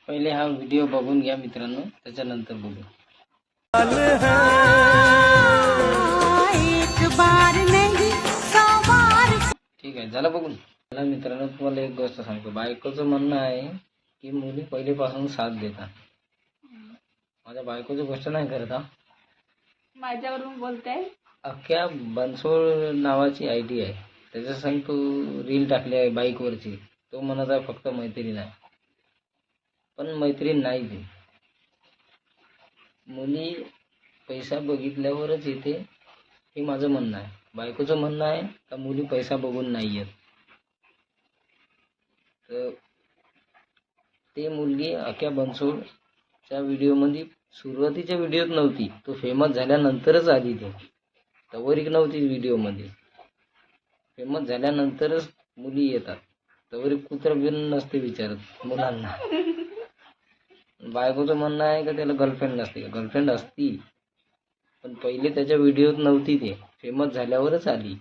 पहिले हा व्हिडिओ बघून घ्या मित्रांनो, त्याच्यानंतर बोलू. ठीक आहे, झालं बघून. मला मित्रांनो तुम्हाला एक गोष्ट सांगतो. बायकोचं म्हणणं आहे की मुली पहिलेपासून साथ देतात. माझ्या बायकोची गोष्ट नाही करत हा, माझ्यावरून बोलताय. अख्ख्या बनसोड नावाची आयडी आहे, त्याच्या संग तू रील टाकली आहे बाईकवरची. तो म्हणत आहे फक्त मैत्रीण आहे, पण मैत्रीण नाही ती. मुली पैसा बघितल्यावरच येते हे माझं म्हणणं आहे. बायकोचं म्हणणं आहे का मुली पैसा बघून नाही येत. तर ते मुलगी अख्ख्या बनसोडच्या व्हिडिओमध्ये सुरुवातीच्या व्हिडिओत नव्हती, तो फेमस झाल्यानंतरच आली. ते तवरिक नव्हती व्हिडिओमध्ये. फेमस झाल्यानंतरच मुली येतात. तवरिक कुत्र बिन नसते विचारत मुलांना. बायकोचं म्हणणं आहे का त्याला गर्लफ्रेंड नसते. गर्लफ्रेंड असती, पण पहिले त्याच्या व्हिडिओत नव्हती, ते फेमस झाल्यावरच आली.